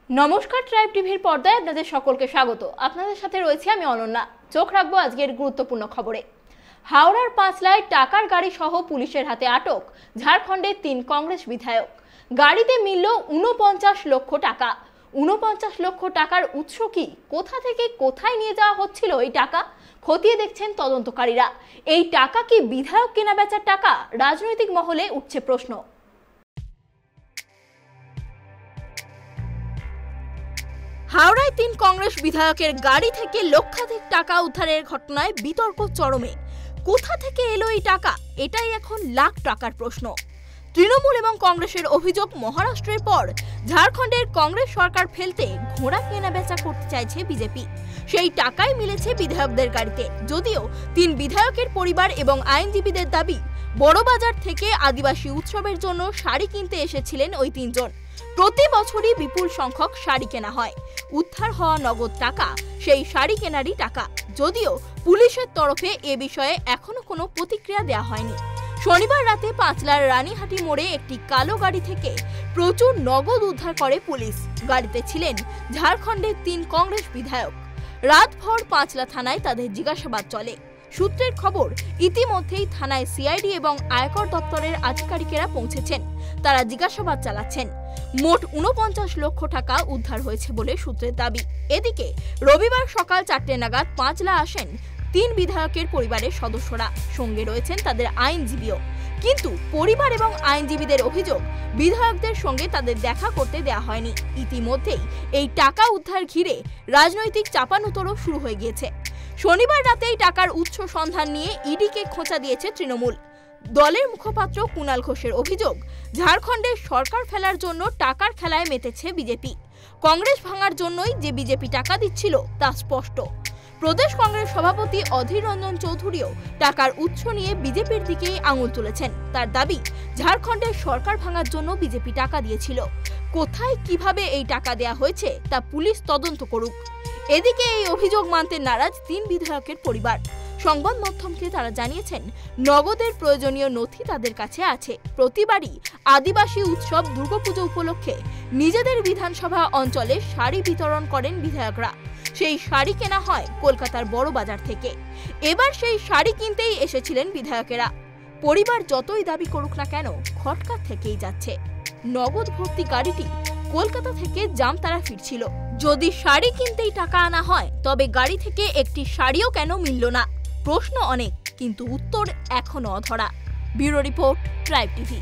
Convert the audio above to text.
নমস্কার, ট্রাইব টিভির পর্দায় আপনাদের সকলকে স্বাগত। আপনাদের সাথে রয়েছে আমি অনন্যা। চোখ রাখবো আজকের গুরুত্বপূর্ণ খবরে। হাওড়ার পাঁচলায় টাকার গাড়ি সহ পুলিশের হাতে আটক ঝাড়খণ্ডের 3 কংগ্রেস বিধায়ক। গাড়িতে মিলল 49 লক্ষ টাকা। 49 লক্ষ টাকার উৎস কি? কোথা থেকে কোথায় নিয়ে যাওয়া হচ্ছিল এই টাকা? খতিয়ে দেখছেন তদন্তকারীরা। এই টাকা কি বিধায়ক কেনাবেচার টাকা? রাজনৈতিক মহলে উঠছে প্রশ্ন। হাওড়ায় 3 কংগ্রেস বিধায়কের গাড়ি থেকে লক্ষাধিক টাকা উদ্ধারের ঘটনায় বিতর্ক চরমে। কোথা থেকে এলো এই টাকা? এটাই এখন লাখ টাকার প্রশ্ন। তৃণমূল এবং কংগ্রেসের অভিযোগ, মহারাষ্ট্রের পর ঝাড়খণ্ডের কংগ্রেস সরকার ফেলতে ঘোড়া কেনাবেচা করতে চাইছে বিজেপি। সেই টাকাই মিলেছে বিধায়কদের গাড়িতে। যদিও 3 বিধায়কের পরিবার এবং আইনজীবীদের দাবি, বড়বাজার থেকে আদিবাসী উৎসবের জন্য শাড়ি কিনতে এসেছিলেন ওই 3 জন। প্রতি বছরই বিপুল সংখ্যক শাড়ি কেনা হয়। উদ্ধার হওয়া নগদ টাকা সেই শাড়ি কেনারই টাকা। যদিও পুলিশের তরফে এ বিষয়ে এখনো কোনো প্রতিক্রিয়া দেওয়া হয়নি। শনিবার রাতে পাঁচলার রানীহাটি মোড়ে একটি কালো গাড়ি থেকে প্রচুর নগদ উদ্ধার করে পুলিশ। গাড়িতে ছিলেন ঝাড়খণ্ডের 3 কংগ্রেস বিধায়ক। রাতভর পাঁচলা থানায় তাদের জিজ্ঞাসাবাদ চলে। সূত্রের খবর, ইতিমধ্যেই থানায় সিআইডি এবং আয়কর দপ্তরের আধিকারিকেরা পৌঁছেছেন। তারা জিজ্ঞাসাবাদ চালাচ্ছেন। মোট 49 লক্ষ টাকা উদ্ধার হয়েছে বলে সূত্রের দাবি। এদিকে রবিবার সকাল 4টে নাগাদ পাঁচলা আসেন 3 বিধায়কের পরিবারের সদস্যরা। সঙ্গে রয়েছেন তাদের আইনজীবীও। কিন্তু পরিবার এবং আইনজীবীদের অভিযোগ, বিধায়কদের সঙ্গে তাদের দেখা করতে দেওয়া হয়নি। ইতিমধ্যেই এই টাকা উদ্ধার ঘিরে রাজনৈতিক চাপানুতরও শুরু হয়ে গিয়েছে। শনিবার রাতেই টাকার উৎস সন্ধান নিয়ে ইডিকে খোঁচা দিয়েছে তৃণমূল। দলের মুখপাত্র কুণাল ঘোষের অভিযোগ, ঝাড়খণ্ডের সরকার ফেলার জন্য টাকার খেলায় মেতেছে বিজেপি। কংগ্রেস ভাঙার জন্যই যে বিজেপি টাকা দিচ্ছিল তা স্পষ্ট। প্রদেশ কংগ্রেস সভাপতি অধীর রঞ্জন চৌধুরীও টাকার উৎস নিয়ে বিজেপির দিকেই আঙুল তুলেছেন। তার দাবি, ঝাড়খণ্ডের সরকার ভাঙার জন্য বিজেপি টাকা দিয়েছিল। কোথায় কিভাবে এই টাকা দেয়া হয়েছে তা পুলিশ তদন্ত করুক। এদিকে এই অভিযোগ মানতে নারাজ 3 বিধায়কের পরিবার। সংবাদ মাধ্যমকে তারা জানিয়েছেন, নগদের প্রয়োজনীয় নথি তাদের কাছে আছে। প্রতিবারই আদিবাসী উৎসব দুর্গাপুজো উপলক্ষে নিজেদের বিধানসভা অঞ্চলে শাড়ি বিতরণ করেন বিধায়করা। সেই শাড়ি কেনা হয় কলকাতার বড় বাজার থেকে। এবার সেই শাড়ি কিনতেই এসেছিলেন বিধায়কেরা। পরিবার যতই দাবি করুক না কেন, খটকা থেকেই যাচ্ছে। নগদ ভর্তি গাড়িটি কলকাতা থেকে জামতারা ফিরছিল। যদি শাড়ি কিনতেই টাকা আনা হয়, তবে গাড়ি থেকে একটি শাড়িও কেন মিলল না? প্রশ্ন অনেক, কিন্তু উত্তর এখনো অধরা। Bureau report, tribe TV.